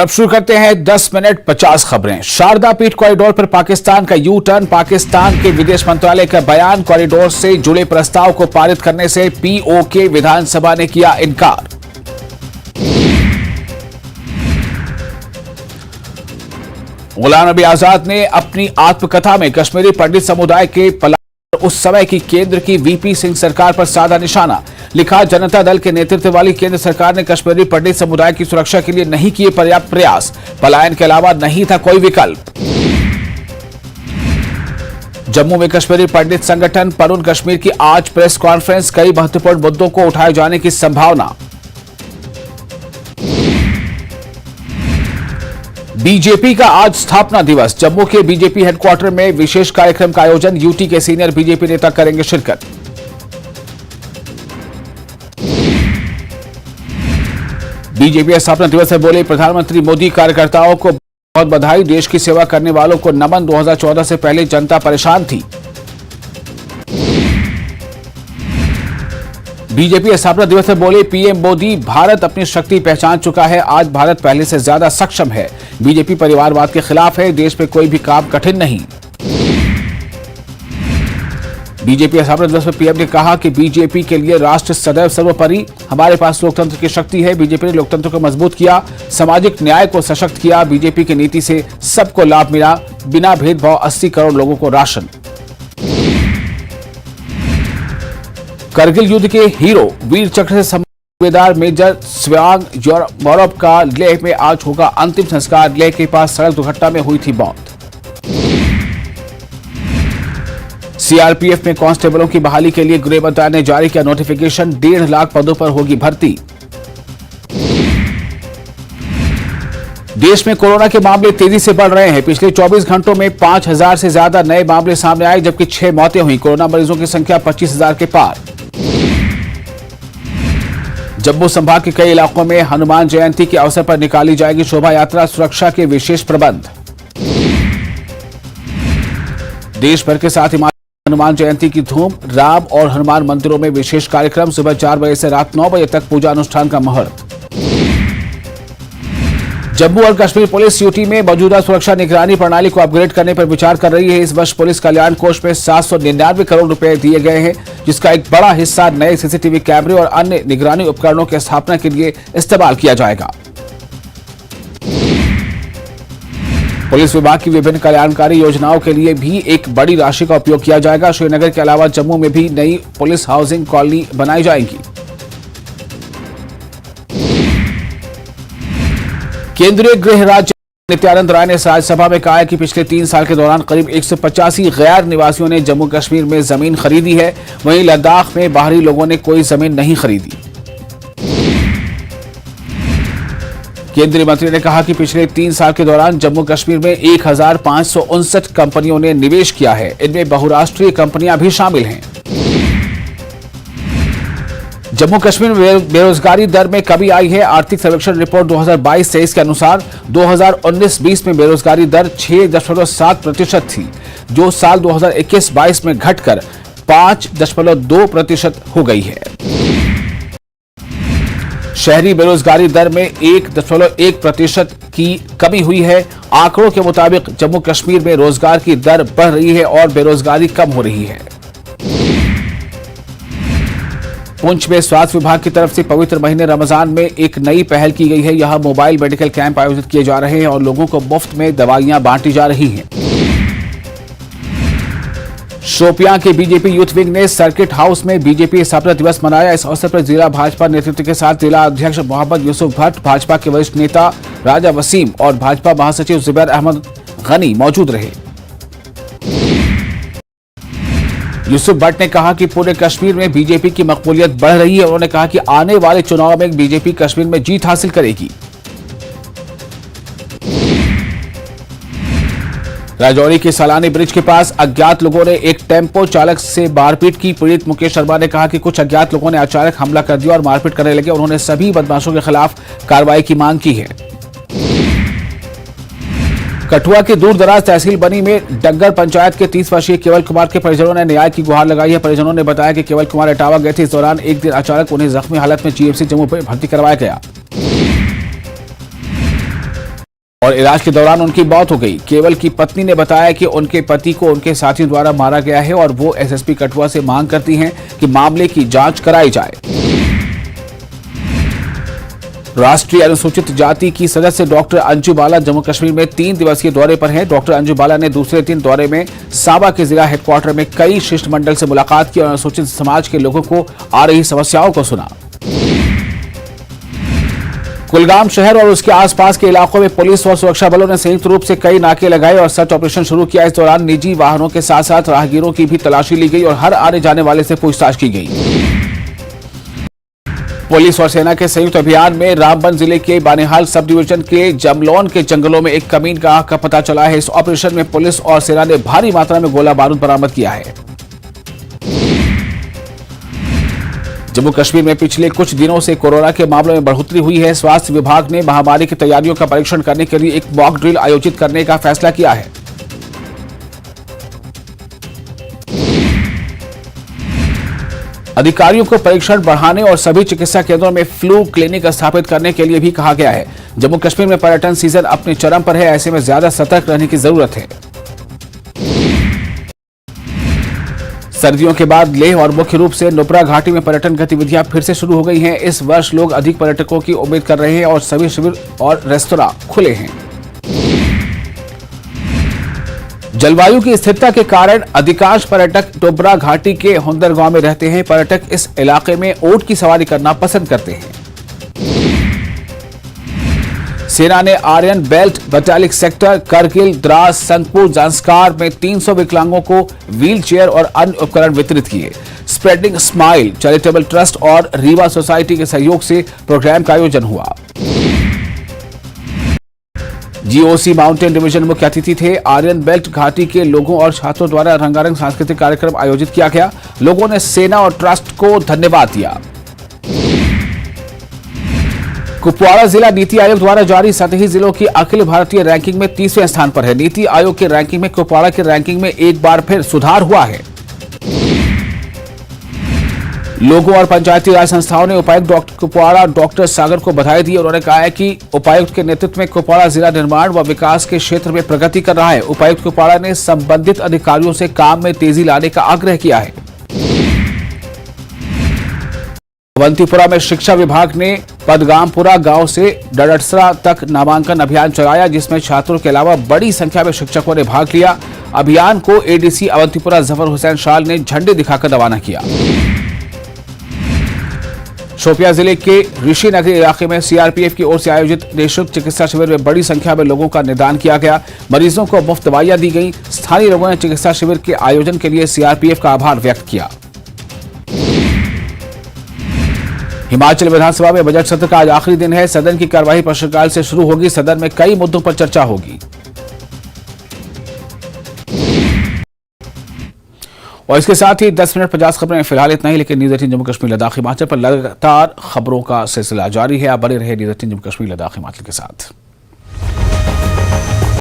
अब शुरू करते हैं 10 मिनट 50 खबरें। शारदा पीठ कॉरिडोर पर पाकिस्तान का यू टर्न। पाकिस्तान के विदेश मंत्रालय का बयान। कॉरिडोर से जुड़े प्रस्ताव को पारित करने से पीओके विधानसभा ने किया इनकार। गुलाम नबी आजाद ने अपनी आत्मकथा में कश्मीरी पंडित समुदाय के उस समय की केंद्र की वीपी सिंह सरकार पर साधा निशाना। लिखा, जनता दल के नेतृत्व वाली केंद्र सरकार ने कश्मीरी पंडित समुदाय की सुरक्षा के लिए नहीं किए पर्याप्त प्रयास। पलायन के अलावा नहीं था कोई विकल्प। जम्मू में कश्मीरी पंडित संगठन परुन कश्मीर की आज प्रेस कॉन्फ्रेंस। कई महत्वपूर्ण मुद्दों को उठाए जाने की संभावना। बीजेपी का आज स्थापना दिवस। जम्मू के बीजेपी हेडक्वार्टर में विशेष कार्यक्रम का आयोजन। यूटी के सीनियर बीजेपी नेता करेंगे शिरकत। बीजेपी स्थापना दिवस में बोले प्रधानमंत्री मोदी, कार्यकर्ताओं को बहुत बधाई। देश की सेवा करने वालों को नमन। 2014 से पहले जनता परेशान थी। बीजेपी स्थापना दिवस में बोले पीएम मोदी, भारत अपनी शक्ति पहचान चुका है। आज भारत पहले से ज्यादा सक्षम है। बीजेपी परिवारवाद के खिलाफ है। देश में कोई भी काम कठिन नहीं। बीजेपी स्थापना दिवस में पीएम ने कहा कि बीजेपी के लिए राष्ट्र सदैव सर्वोपरि। हमारे पास लोकतंत्र की शक्ति है। बीजेपी ने लोकतंत्र को मजबूत किया, सामाजिक न्याय को सशक्त किया। बीजेपी की नीति से सबको लाभ मिला। बिना भेदभाव 80 करोड़ लोगों को राशन। करगिल युद्ध के हीरो वीर चक्र से सूबेदार मेजर स्वांग योरब का लेह में आज होगा अंतिम संस्कार। लेह के पास सड़क दुर्घटना में हुई थी मौत। सीआरपीएफ में कांस्टेबलों की बहाली के लिए गृह मंत्रालय ने जारी किया नोटिफिकेशन। 1.5 लाख पदों पर होगी भर्ती। देश में कोरोना के मामले तेजी से बढ़ रहे हैं। पिछले 24 घंटों में 5000 से ज्यादा नए मामले सामने आए, जबकि 6 मौतें हुई। कोरोना मरीजों की संख्या 25,000 के पार। जम्मू संभाग के कई इलाकों में हनुमान जयंती के अवसर पर निकाली जाएगी शोभा यात्रा। सुरक्षा के विशेष प्रबंध। देश भर के साथ ही हनुमान जयंती की धूम। राम और हनुमान मंदिरों में विशेष कार्यक्रम। सुबह 4 बजे से रात 9 बजे तक पूजा अनुष्ठान का मुहूर्त। जम्मू और कश्मीर पुलिस यूटी में मौजूदा सुरक्षा निगरानी प्रणाली को अपग्रेड करने पर विचार कर रही है। इस वर्ष पुलिस कल्याण कोष में 799 करोड़ रुपए दिए गए हैं, जिसका एक बड़ा हिस्सा नए सीसीटीवी कैमरे और अन्य निगरानी उपकरणों की स्थापना के लिए इस्तेमाल किया जाएगा। पुलिस विभाग की विभिन्न कल्याणकारी योजनाओं के लिए भी एक बड़ी राशि का उपयोग किया जाएगा। श्रीनगर के अलावा जम्मू में भी नई पुलिस हाउसिंग कॉलोनी बनाई जाएगी। केंद्रीय गृह राज्य नित्यानंद राय ने राज्यसभा में कहा कि पिछले 3 साल के दौरान करीब 185 गैर निवासियों ने जम्मू कश्मीर में जमीन खरीदी है। वहीं लद्दाख में बाहरी लोगों ने कोई जमीन नहीं खरीदी। केंद्रीय मंत्री ने कहा कि पिछले 3 साल के दौरान जम्मू कश्मीर में 1559 कंपनियों ने निवेश किया है। इनमें बहुराष्ट्रीय कंपनियां भी शामिल हैं। जम्मू कश्मीर में बेरोजगारी दर में कमी आई है। आर्थिक सर्वेक्षण रिपोर्ट 2022-23 के अनुसार 2019-20 में बेरोजगारी दर 6.7% थी, जो साल 2021-22 में घटकर 5.2% हो गई है। शहरी बेरोजगारी दर में 1.1% की कमी हुई है। आंकड़ों के मुताबिक जम्मू कश्मीर में रोजगार की दर बढ़ रही है और बेरोजगारी कम हो रही है। पुंछ में स्वास्थ्य विभाग की तरफ से पवित्र महीने रमजान में एक नई पहल की गई है। यहां मोबाइल मेडिकल कैंप आयोजित किए जा रहे हैं और लोगों को मुफ्त में दवाइयां बांटी जा रही हैं। शोपियां के बीजेपी यूथ विंग ने सर्किट हाउस में बीजेपी स्थापना दिवस मनाया। इस अवसर पर जिला भाजपा नेतृत्व के साथ जिला अध्यक्ष मोहम्मद यूसुफ भट्ट, भाजपा के वरिष्ठ नेता राजा वसीम और भाजपा महासचिव जुबैर अहमद गनी मौजूद रहे। यूसुफ भट्ट ने कहा कि पूरे कश्मीर में बीजेपी की मकबूलियत बढ़ रही है। उन्होंने कहा कि आने वाले चुनाव में बीजेपी कश्मीर में जीत हासिल करेगी। राजौरी के सलानी ब्रिज के पास अज्ञात लोगों ने एक टेम्पो चालक से मारपीट की। पीड़ित मुकेश शर्मा ने कहा कि कुछ अज्ञात लोगों ने अचानक हमला कर दिया और मारपीट करने लगे। उन्होंने सभी बदमाशों के खिलाफ कार्रवाई की मांग की है। कठुआ के दूर दराज तहसील बनी में डग्गर पंचायत के 30 वर्षीय केवल कुमार के परिजनों ने न्याय की गुहार लगाई है। परिजनों ने बताया कि केवल कुमार इटावा गए थे। इस दौरान एक दिन अचानक उन्हें जख्मी हालत में जीएमसी जम्मू में भर्ती करवाया गया। और इलाज के दौरान उनकी मौत हो गई। केवल की पत्नी ने बताया कि उनके पति को उनके साथियों द्वारा मारा गया है और वो एसएसपी कठुआ से मांग करती हैं कि मामले की जांच कराई जाए। राष्ट्रीय अनुसूचित जाति की सदस्य डॉक्टर अंजू बाला जम्मू कश्मीर में 3 दिवसीय दौरे पर हैं। डॉक्टर अंजू बाला ने दूसरे दिन दौरे में साबा के जिला हेडक्वार्टर में कई शिष्टमंडल से मुलाकात की और अनुसूचित समाज के लोगों को आ रही समस्याओं को सुना। कुलगाम शहर और उसके आसपास के इलाकों में पुलिस और सुरक्षा बलों ने संयुक्त रूप से कई नाके लगाए और सर्च ऑपरेशन शुरू किया। इस दौरान निजी वाहनों के साथ साथ राहगीरों की भी तलाशी ली गई और हर आने जाने वाले से पूछताछ की गई। पुलिस और सेना के संयुक्त अभियान में रामबन जिले के बानिहाल सब डिवीजन के जमलौन के जंगलों में एक कमीनगाह का पता चला है। इस ऑपरेशन में पुलिस और सेना ने भारी मात्रा में गोला बारूद बरामद किया है। जम्मू कश्मीर में पिछले कुछ दिनों से कोरोना के मामलों में बढ़ोतरी हुई है। स्वास्थ्य विभाग ने महामारी की तैयारियों का परीक्षण करने के लिए एक मॉक ड्रिल आयोजित करने का फैसला किया है। अधिकारियों को परीक्षण बढ़ाने और सभी चिकित्सा केंद्रों में फ्लू क्लिनिक स्थापित करने के लिए भी कहा गया है। जम्मू कश्मीर में पर्यटन सीजन अपने चरम पर है, ऐसे में ज्यादा सतर्क रहने की जरूरत है। सर्दियों के बाद लेह और मुख्य रूप से नुब्रा घाटी में पर्यटन गतिविधियां फिर से शुरू हो गई हैं। इस वर्ष लोग अधिक पर्यटकों की उम्मीद कर रहे हैं और सभी शिविर और रेस्तोरां खुले हैं। जलवायु की स्थिरता के कारण अधिकांश पर्यटक नुब्रा घाटी के हुंदर गांव में रहते हैं। पर्यटक इस इलाके में ऊंट की सवारी करना पसंद करते हैं। सेना ने आर्यन बेल्ट बटालिक सेक्टर करगिल द्रास संगपुर जांस्कार में 300 विकलांगों को व्हील चेयर और अन्य उपकरण वितरित किए। स्प्रेडिंग स्माइल चैरिटेबल ट्रस्ट और रीवा सोसाइटी के सहयोग से प्रोग्राम का आयोजन हुआ। जीओसी माउंटेन डिवीजन मुख्य अतिथि थे। आर्यन बेल्ट घाटी के लोगों और छात्रों द्वारा रंगारंग सांस्कृतिक कार्यक्रम आयोजित किया गया। लोगों ने सेना और ट्रस्ट को धन्यवाद दिया। कुपवाड़ा जिला नीति आयोग द्वारा जारी सतही जिलों की अखिल भारतीय रैंकिंग में 30वें स्थान पर है। नीति आयोग की रैंकिंग में कुपवाड़ा की रैंकिंग में एक बार फिर सुधार हुआ है। लोगों और पंचायती राज संस्थाओं ने उपायुक्त कुपवाड़ा डॉक्टर सागर को बधाई दी। उन्होंने कहा है कि उपायुक्त के नेतृत्व में कुपवाड़ा जिला निर्माण व विकास के क्षेत्र में प्रगति कर रहा है। उपायुक्त कुपवाड़ा ने संबंधित अधिकारियों से काम में तेजी लाने का आग्रह किया है। अवंतीपुरा में शिक्षा विभाग ने पदगामपुरा गांव से डडसरा तक नामांकन अभियान चलाया, जिसमें छात्रों के अलावा बड़ी संख्या में शिक्षकों ने भाग लिया। अभियान को एडीसी अवंतीपुरा जफर हुसैन शाल ने झंडे दिखाकर रवाना किया। शोपियां जिले के ऋषि नगरी इलाके में सीआरपीएफ की ओर से आयोजित निःशुल्क चिकित्सा शिविर में बड़ी संख्या में लोगों का निदान किया गया। मरीजों को मुफ्त दवाइयां दी गई। स्थानीय लोगों ने चिकित्सा शिविर के आयोजन के लिए सीआरपीएफ का आभार व्यक्त किया। हिमाचल विधानसभा में बजट सत्र का आज आखिरी दिन है। सदन की कार्यवाही प्रश्नकाल से शुरू होगी। सदन में कई मुद्दों पर चर्चा होगी और इसके साथ ही 10 मिनट 50 खबरें फिलहाल इतना ही, लेकिन न्यूज़ 18 जम्मू कश्मीर लद्दाख हिमाचल पर लगातार खबरों का सिलसिला जारी है। आप बने रहे न्यूज़ 18 जम्मू कश्मीर लद्दाख हिमाचल के साथ।